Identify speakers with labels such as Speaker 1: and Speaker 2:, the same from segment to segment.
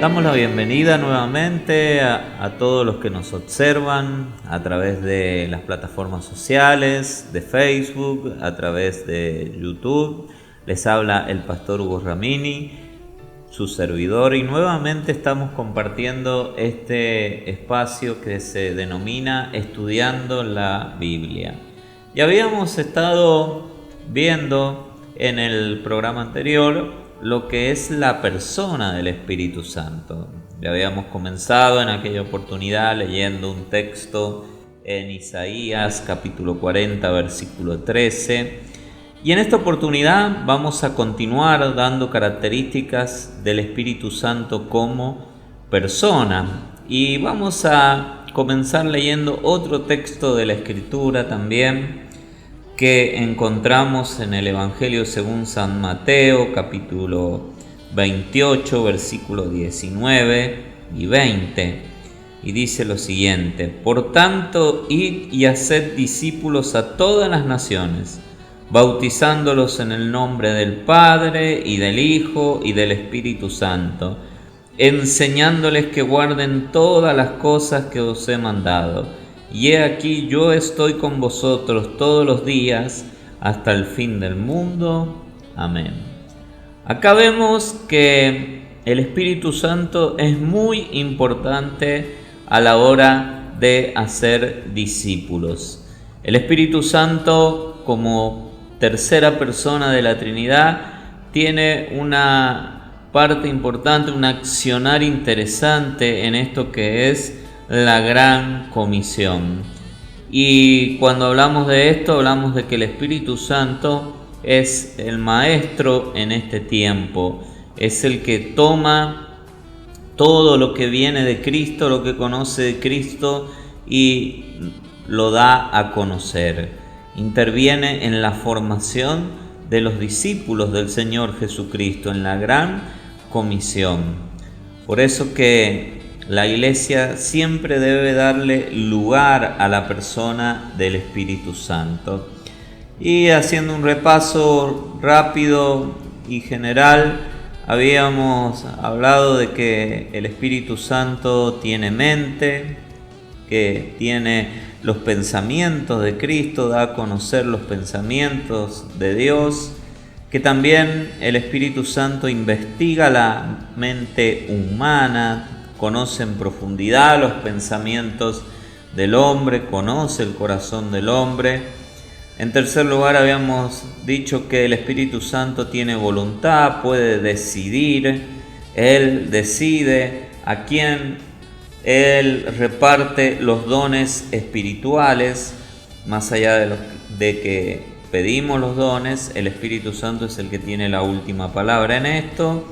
Speaker 1: Damos la bienvenida nuevamente a todos los que nos observan a través de las plataformas sociales, de Facebook, a través de YouTube. Les habla el pastor Hugo Ramini, su servidor, y nuevamente estamos compartiendo este espacio que se denomina Estudiando la Biblia. Ya habíamos estado viendo en el programa anterior lo que es la persona del Espíritu Santo. Ya habíamos comenzado en aquella oportunidad leyendo un texto en Isaías capítulo 40 versículo 13, y en esta oportunidad vamos a continuar dando características del Espíritu Santo como persona, y vamos a comenzar leyendo otro texto de la Escritura también que encontramos en el Evangelio según San Mateo, capítulo 28, versículos 19 y 20. Y dice lo siguiente: Por tanto, id y haced discípulos a todas las naciones, bautizándolos en el nombre del Padre, y del Hijo, y del Espíritu Santo, enseñándoles que guarden todas las cosas que os he mandado. Y he aquí, yo estoy con vosotros todos los días hasta el fin del mundo. Amén. Acá vemos que el Espíritu Santo es muy importante a la hora de hacer discípulos. El Espíritu Santo, como tercera persona de la Trinidad, tiene una parte importante, un accionar interesante en esto que es la gran comisión. Y cuando hablamos de esto, hablamos de que el Espíritu Santo es el maestro en este tiempo, es el que toma todo lo que viene de Cristo, lo que conoce de Cristo, y lo da a conocer. Interviene en la formación de los discípulos del Señor Jesucristo, en la gran comisión. Por eso que la Iglesia siempre debe darle lugar a la persona del Espíritu Santo. Y haciendo un repaso rápido y general, habíamos hablado de que el Espíritu Santo tiene mente, que tiene los pensamientos de Cristo, da a conocer los pensamientos de Dios, que también el Espíritu Santo investiga la mente humana, conoce en profundidad los pensamientos del hombre, conoce el corazón del hombre. En tercer lugar, habíamos dicho que el Espíritu Santo tiene voluntad, puede decidir. Él decide a quién Él reparte los dones espirituales. Más allá de que pedimos los dones, el Espíritu Santo es el que tiene la última palabra en esto.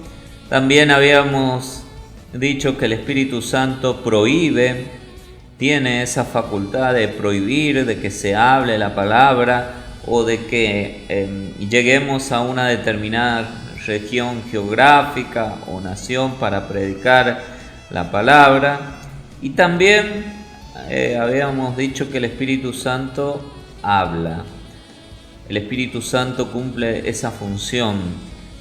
Speaker 1: También habíamos dicho que el Espíritu Santo prohíbe, tiene esa facultad de prohibir, de que se hable la palabra o de que lleguemos a una determinada región geográfica o nación para predicar la palabra. Y también habíamos dicho que el Espíritu Santo habla. El Espíritu Santo cumple esa función,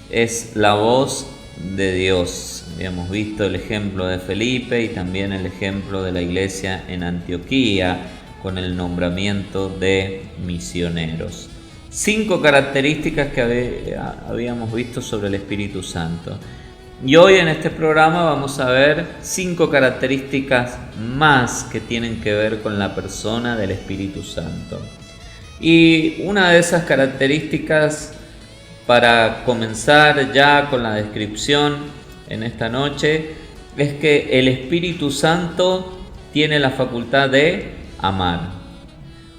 Speaker 1: es la voz de Dios. Habíamos visto el ejemplo de Felipe y también el ejemplo de la iglesia en Antioquía con el nombramiento de misioneros. 5 características que habíamos visto sobre el Espíritu Santo. Y hoy en este programa vamos a ver 5 características más que tienen que ver con la persona del Espíritu Santo. Y una de esas características, para comenzar ya con la descripción en esta noche, es que el Espíritu Santo tiene la facultad de amar.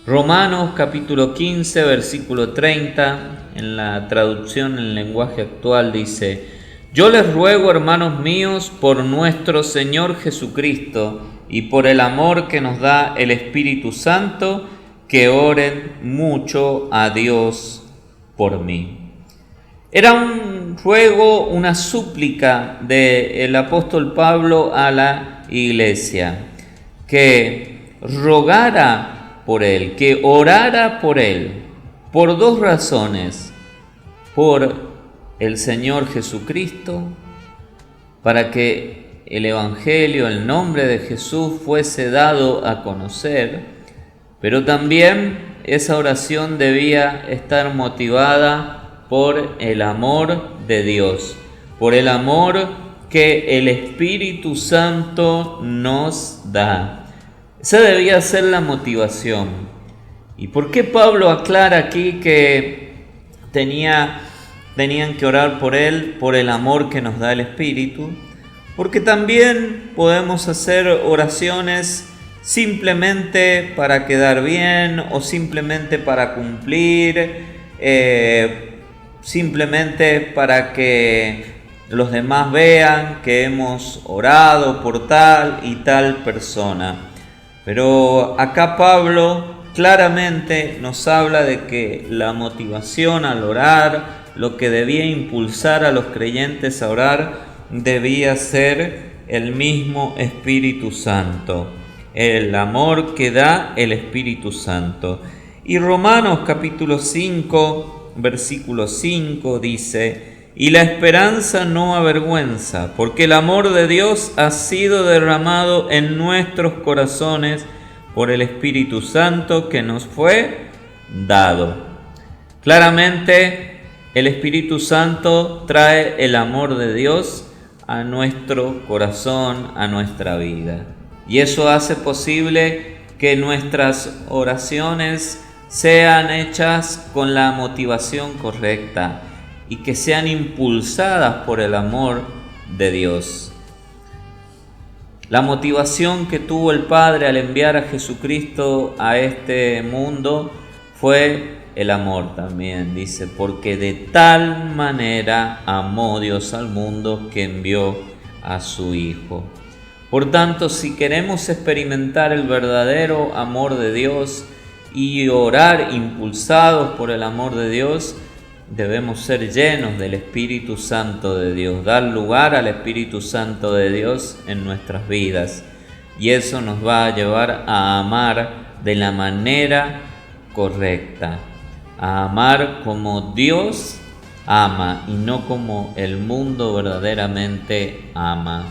Speaker 1: Romanos capítulo 15 versículo 30, en la traducción en lenguaje actual dice: Yo les ruego, hermanos míos, por nuestro Señor Jesucristo y por el amor que nos da el Espíritu Santo, que oren mucho a Dios por mí. Era un ruego, una súplica del apóstol Pablo a la iglesia, que rogara por él, que orara por él, por 2 razones: por el Señor Jesucristo, para que el Evangelio, el nombre de Jesús fuese dado a conocer, pero también esa oración debía estar motivada por el amor de Dios, por el amor que el Espíritu Santo nos da. Esa debía ser la motivación. ¿Y por qué Pablo aclara aquí que tenían que orar por él, por el amor que nos da el Espíritu? Porque también podemos hacer oraciones simplemente para quedar bien o simplemente para cumplir, simplemente para que los demás vean que hemos orado por tal y tal persona. Pero acá Pablo claramente nos habla de que la motivación al orar, lo que debía impulsar a los creyentes a orar, debía ser el mismo Espíritu Santo, el amor que da el Espíritu Santo. Y Romanos capítulo 5, versículo 5 dice: y la esperanza no avergüenza, porque el amor de Dios ha sido derramado en nuestros corazones por el Espíritu Santo que nos fue dado. Claramente, el Espíritu Santo trae el amor de Dios a nuestro corazón, a nuestra vida. Y eso hace posible que nuestras oraciones sean hechas con la motivación correcta y que sean impulsadas por el amor de Dios. La motivación que tuvo el Padre al enviar a Jesucristo a este mundo fue el amor también, dice, porque de tal manera amó Dios al mundo que envió a su Hijo. Por tanto, si queremos experimentar el verdadero amor de Dios y orar impulsados por el amor de Dios, debemos ser llenos del Espíritu Santo de Dios, dar lugar al Espíritu Santo de Dios en nuestras vidas. Y eso nos va a llevar a amar de la manera correcta, a amar como Dios ama y no como el mundo verdaderamente ama.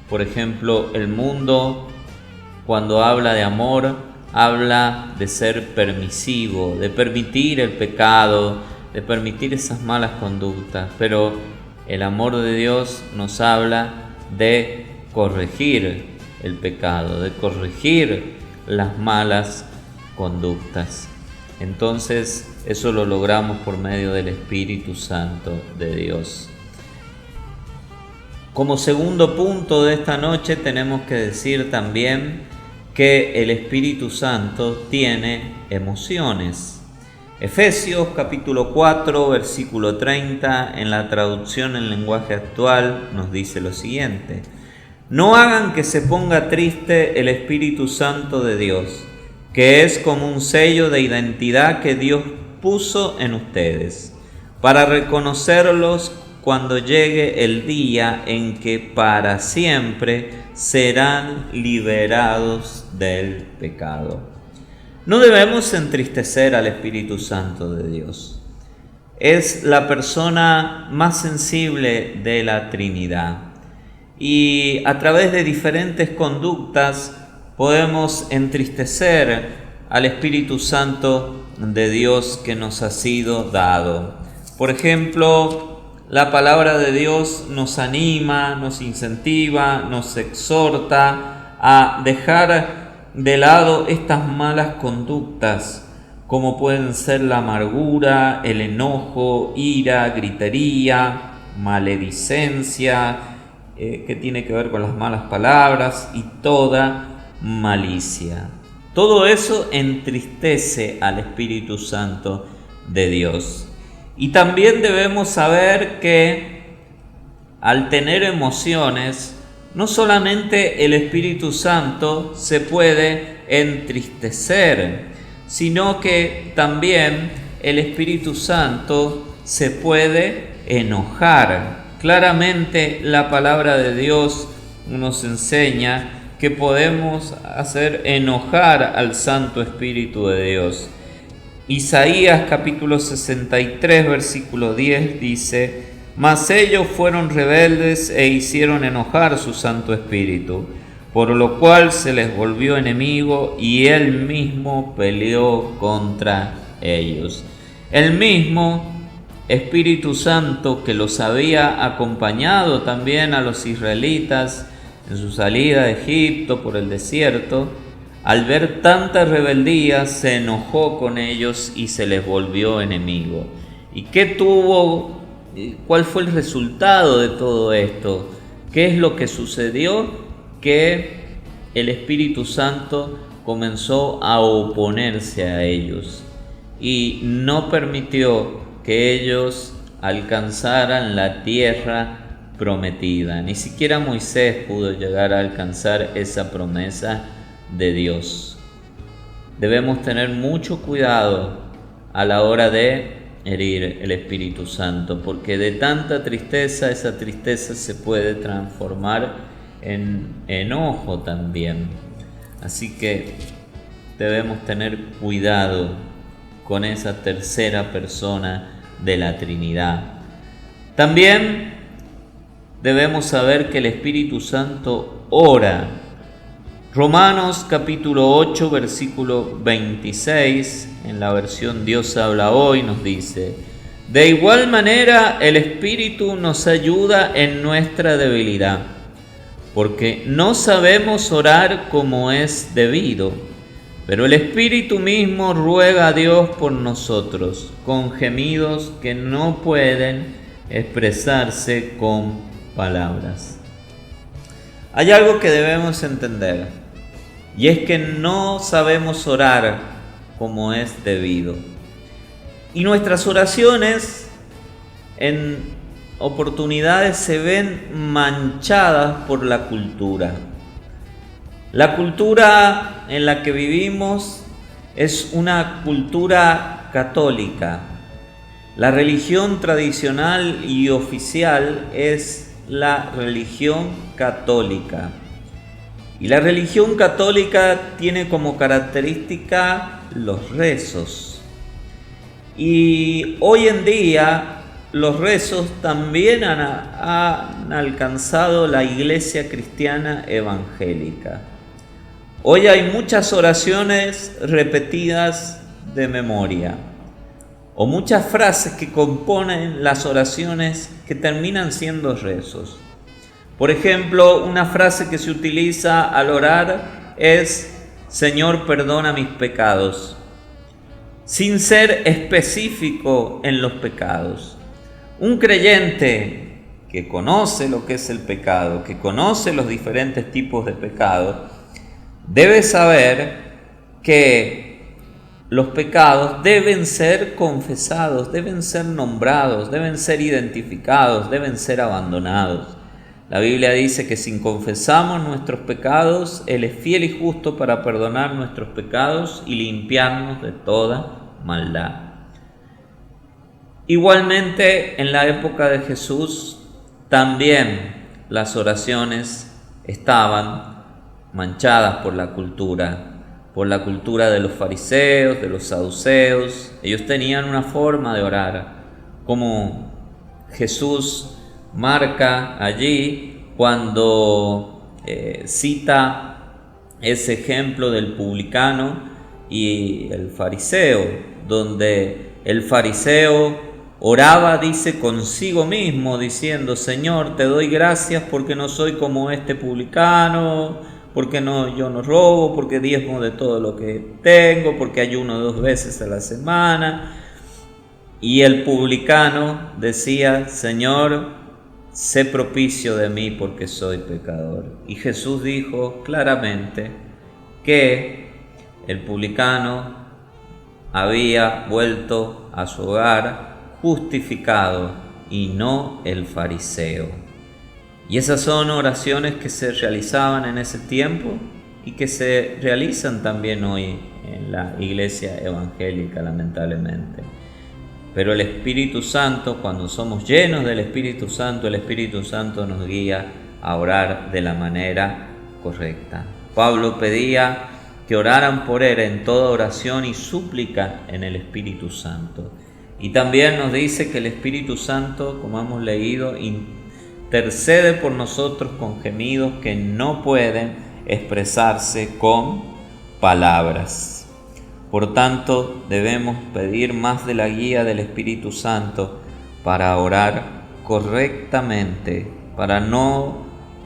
Speaker 1: Por ejemplo, el mundo, cuando habla de amor, habla de ser permisivo, de permitir el pecado, de permitir esas malas conductas, pero el amor de Dios nos habla de corregir el pecado, de corregir las malas conductas. Entonces, eso lo logramos por medio del Espíritu Santo de Dios. Como segundo punto de esta noche, tenemos que decir también que el Espíritu Santo tiene emociones. Efesios capítulo 4, versículo 30, en la traducción en lenguaje actual, nos dice lo siguiente: no hagan que se ponga triste el Espíritu Santo de Dios, que es como un sello de identidad que Dios puso en ustedes, para reconocerlos cuando llegue el día en que para siempre serán liberados del pecado. No debemos entristecer al Espíritu Santo de Dios. Es la persona más sensible de la Trinidad. Y a través de diferentes conductas podemos entristecer al Espíritu Santo de Dios que nos ha sido dado. Por ejemplo, la palabra de Dios nos anima, nos incentiva, nos exhorta a dejar de lado estas malas conductas, como pueden ser la amargura, el enojo, ira, gritería, maledicencia, que tiene que ver con las malas palabras, y toda malicia. Todo eso entristece al Espíritu Santo de Dios. Y también debemos saber que al tener emociones, no solamente el Espíritu Santo se puede entristecer, sino que también el Espíritu Santo se puede enojar. Claramente la palabra de Dios nos enseña que podemos hacer enojar al Santo Espíritu de Dios. Isaías capítulo 63, versículo 10 dice: Mas ellos fueron rebeldes e hicieron enojar su Santo Espíritu, por lo cual se les volvió enemigo y él mismo peleó contra ellos. El mismo Espíritu Santo que los había acompañado también a los israelitas en su salida de Egipto por el desierto, al ver tanta rebeldía se enojó con ellos y se les volvió enemigo. ¿Y cuál fue el resultado de todo esto? ¿Qué es lo que sucedió? Que el Espíritu Santo comenzó a oponerse a ellos y no permitió que ellos alcanzaran la tierra prometida. Ni siquiera Moisés pudo llegar a alcanzar esa promesa de Dios. Debemos tener mucho cuidado a la hora de herir el Espíritu Santo, porque de tanta tristeza, esa tristeza se puede transformar en enojo también. Así que debemos tener cuidado con esa tercera persona de la Trinidad. También debemos saber que el Espíritu Santo ora. Romanos capítulo 8, versículo 26, en la versión Dios habla hoy, nos dice: de igual manera el Espíritu nos ayuda en nuestra debilidad, porque no sabemos orar como es debido, pero el Espíritu mismo ruega a Dios por nosotros, con gemidos que no pueden expresarse con palabras. Hay algo que debemos entender, y es que no sabemos orar como es debido. Y nuestras oraciones en oportunidades se ven manchadas por la cultura. La cultura en la que vivimos es una cultura católica. La religión tradicional y oficial es la religión católica. Y la religión católica tiene como característica los rezos. Y hoy en día los rezos también han alcanzado la iglesia cristiana evangélica. Hoy hay muchas oraciones repetidas de memoria, o muchas frases que componen las oraciones que terminan siendo rezos. Por ejemplo, una frase que se utiliza al orar es: Señor, perdona mis pecados, sin ser específico en los pecados. Un creyente que conoce lo que es el pecado, que conoce los diferentes tipos de pecado, debe saber que los pecados deben ser confesados, deben ser nombrados, deben ser identificados, deben ser abandonados. La Biblia dice que si confesamos nuestros pecados, Él es fiel y justo para perdonar nuestros pecados y limpiarnos de toda maldad. Igualmente, en la época de Jesús, también las oraciones estaban manchadas por la cultura de los fariseos, de los saduceos. Ellos tenían una forma de orar, como Jesús marca allí cuando cita ese ejemplo del publicano y el fariseo, donde el fariseo oraba, dice, consigo mismo, diciendo: Señor, te doy gracias porque no soy como este publicano, porque yo no robo, porque diezmo de todo lo que tengo, porque ayuno 2 veces a la semana. Y el publicano decía: Señor, sé propicio de mí porque soy pecador. Y Jesús dijo claramente que el publicano había vuelto a su hogar justificado y no el fariseo. Y esas son oraciones que se realizaban en ese tiempo y que se realizan también hoy en la iglesia evangélica, lamentablemente. Pero el Espíritu Santo, cuando somos llenos del Espíritu Santo, el Espíritu Santo nos guía a orar de la manera correcta. Pablo pedía que oraran por él en toda oración y súplica en el Espíritu Santo. Y también nos dice que el Espíritu Santo, como hemos leído, intercede por nosotros con gemidos que no pueden expresarse con palabras. Por tanto, debemos pedir más de la guía del Espíritu Santo para orar correctamente, para no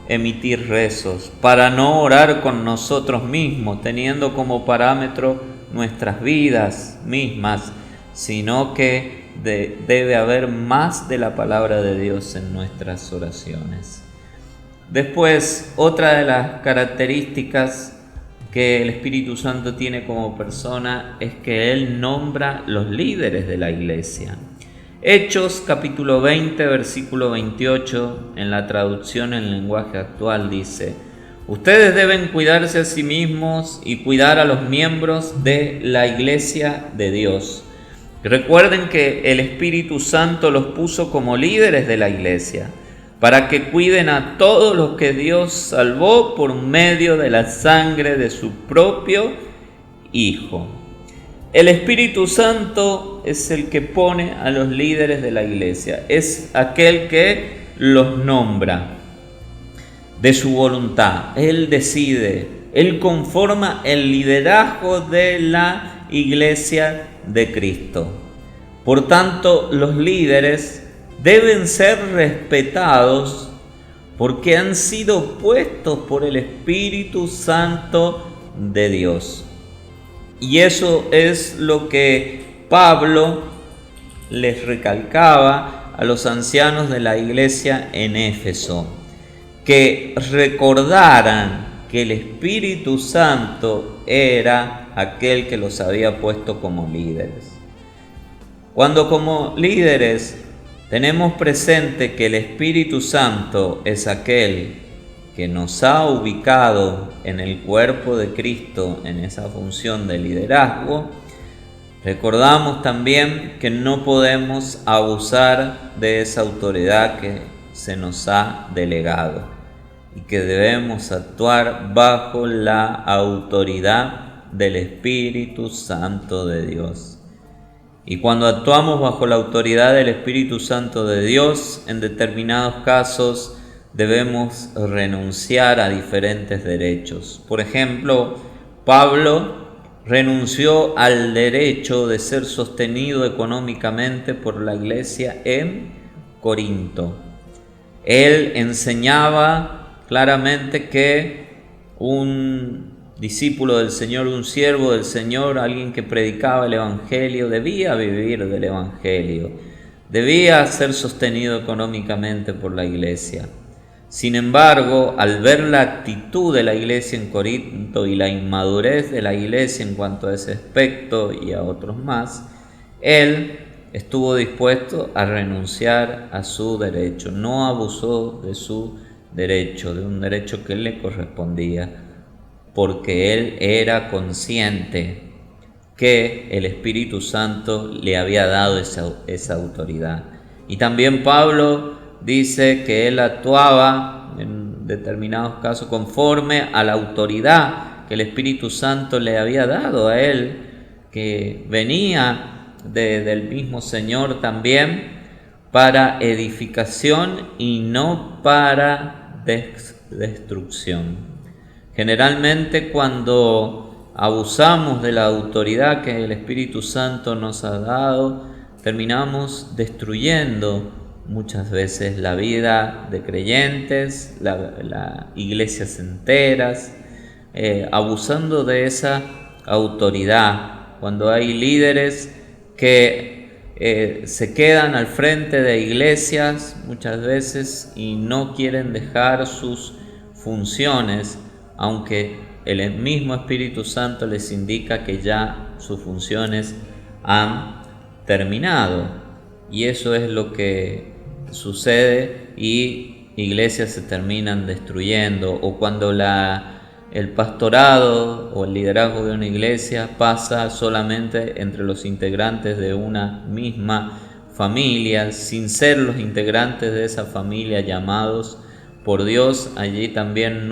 Speaker 1: emitir rezos, para no orar con nosotros mismos, teniendo como parámetro nuestras vidas mismas, sino que debe haber más de la palabra de Dios en nuestras oraciones. Después, otra de las características que el Espíritu Santo tiene como persona es que Él nombra los líderes de la iglesia. Hechos capítulo 20, versículo 28, en la traducción en lenguaje actual dice: ustedes deben cuidarse a sí mismos y cuidar a los miembros de la iglesia de Dios. Recuerden que el Espíritu Santo los puso como líderes de la iglesia, para que cuiden a todos los que Dios salvó por medio de la sangre de su propio Hijo. El Espíritu Santo es el que pone a los líderes de la iglesia, es aquel que los nombra de su voluntad. Él decide, Él conforma el liderazgo de la iglesia de Cristo. Por tanto, los líderes deben ser respetados porque han sido puestos por el Espíritu Santo de Dios. Y eso es lo que Pablo les recalcaba a los ancianos de la iglesia en Éfeso, que recordaran que el Espíritu Santo era aquel que los había puesto como líderes. Cuando como líderes tenemos presente que el Espíritu Santo es aquel que nos ha ubicado en el cuerpo de Cristo en esa función de liderazgo, recordamos también que no podemos abusar de esa autoridad que se nos ha delegado y que debemos actuar bajo la autoridad del Espíritu Santo de Dios. Y cuando actuamos bajo la autoridad del Espíritu Santo de Dios, en determinados casos debemos renunciar a diferentes derechos. Por ejemplo, Pablo renunció al derecho de ser sostenido económicamente por la iglesia en Corinto. Él enseñaba claramente que un discípulo del Señor, un siervo del Señor, alguien que predicaba el Evangelio, debía vivir del Evangelio, debía ser sostenido económicamente por la iglesia. Sin embargo, al ver la actitud de la iglesia en Corinto y la inmadurez de la iglesia en cuanto a ese aspecto y a otros más, él estuvo dispuesto a renunciar a su derecho, no abusó de su derecho, de un derecho que le correspondía, porque él era consciente que el Espíritu Santo le había dado esa autoridad. Y también Pablo dice que él actuaba en determinados casos conforme a la autoridad que el Espíritu Santo le había dado a él, que venía del mismo Señor también, para edificación y no para destrucción. Generalmente cuando abusamos de la autoridad que el Espíritu Santo nos ha dado, terminamos destruyendo muchas veces la vida de creyentes, la iglesias enteras, abusando de esa autoridad. Cuando hay líderes que se quedan al frente de iglesias muchas veces y no quieren dejar sus funciones, aunque el mismo Espíritu Santo les indica que ya sus funciones han terminado. Y eso es lo que sucede, y iglesias se terminan destruyendo, o cuando el pastorado o el liderazgo de una iglesia pasa solamente entre los integrantes de una misma familia, sin ser los integrantes de esa familia llamados por Dios. Allí también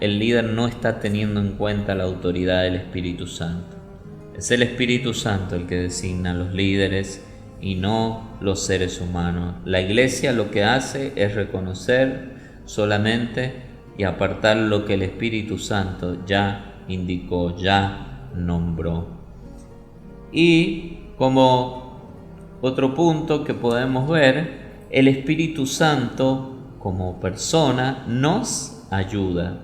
Speaker 1: el líder no está teniendo en cuenta la autoridad del Espíritu Santo. Es el Espíritu Santo el que designa a los líderes y no los seres humanos. La Iglesia lo que hace es reconocer solamente y apartar lo que el Espíritu Santo ya indicó, ya nombró. Y como otro punto que podemos ver, el Espíritu Santo como persona nos ayuda.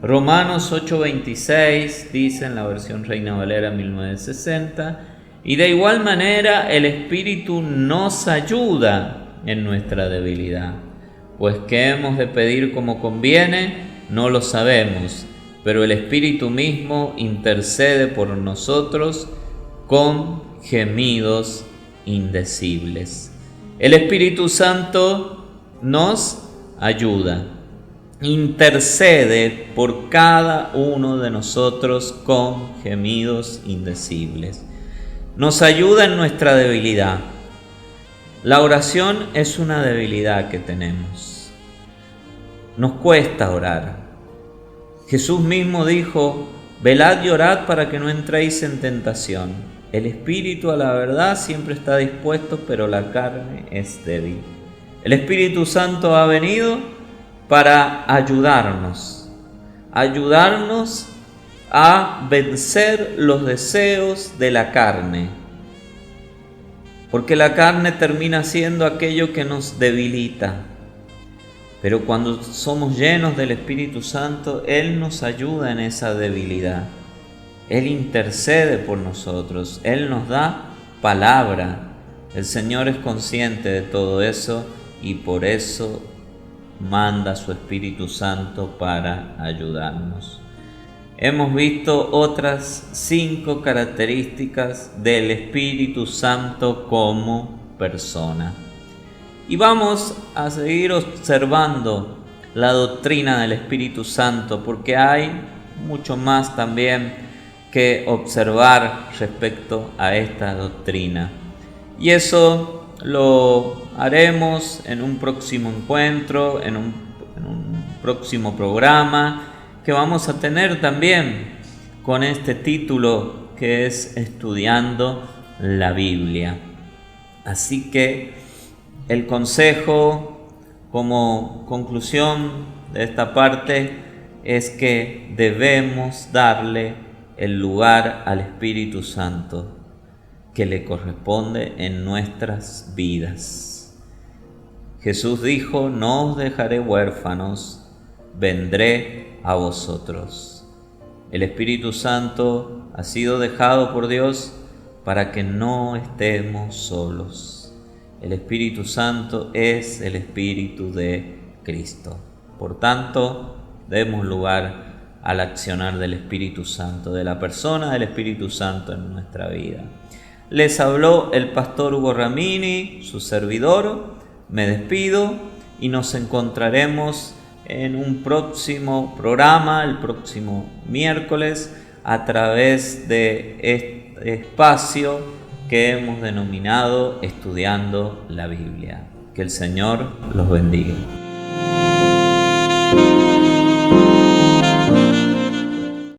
Speaker 1: Romanos 8:26 dice en la versión Reina Valera 1960, y de igual manera el Espíritu nos ayuda en nuestra debilidad, pues qué hemos de pedir como conviene, no lo sabemos, pero el Espíritu mismo intercede por nosotros con gemidos indecibles. El Espíritu Santo nos ayuda, intercede por cada uno de nosotros con gemidos indecibles. Nos ayuda en nuestra debilidad. La oración es una debilidad que tenemos. Nos cuesta orar. Jesús mismo dijo: velad y orad para que no entréis en tentación. El espíritu a la verdad siempre está dispuesto, pero la carne es débil. El Espíritu Santo ha venido para ayudarnos a vencer los deseos de la carne, porque la carne termina siendo aquello que nos debilita. Pero cuando somos llenos del Espíritu Santo, Él nos ayuda en esa debilidad. Él intercede por nosotros, Él nos da palabra. El Señor es consciente de todo eso y por eso manda a su Espíritu Santo para ayudarnos. Hemos visto otras 5 características del Espíritu Santo como persona. Y vamos a seguir observando la doctrina del Espíritu Santo, porque hay mucho más también que observar respecto a esta doctrina. Y eso lo haremos en un próximo encuentro, en un próximo programa que vamos a tener también con este título que es Estudiando la Biblia. Así que el consejo como conclusión de esta parte es que debemos darle el lugar al Espíritu Santo que le corresponde en nuestras vidas. Jesús dijo: no os dejaré huérfanos, vendré a vosotros. El Espíritu Santo ha sido dejado por Dios para que no estemos solos. El Espíritu Santo es el Espíritu de Cristo. Por tanto, demos lugar al accionar del Espíritu Santo, de la persona del Espíritu Santo en nuestra vida. Les habló el pastor Hugo Ramini, su servidor. Me despido y nos encontraremos en un próximo programa, el próximo miércoles, a través de este espacio que hemos denominado Estudiando la Biblia. Que el Señor los bendiga.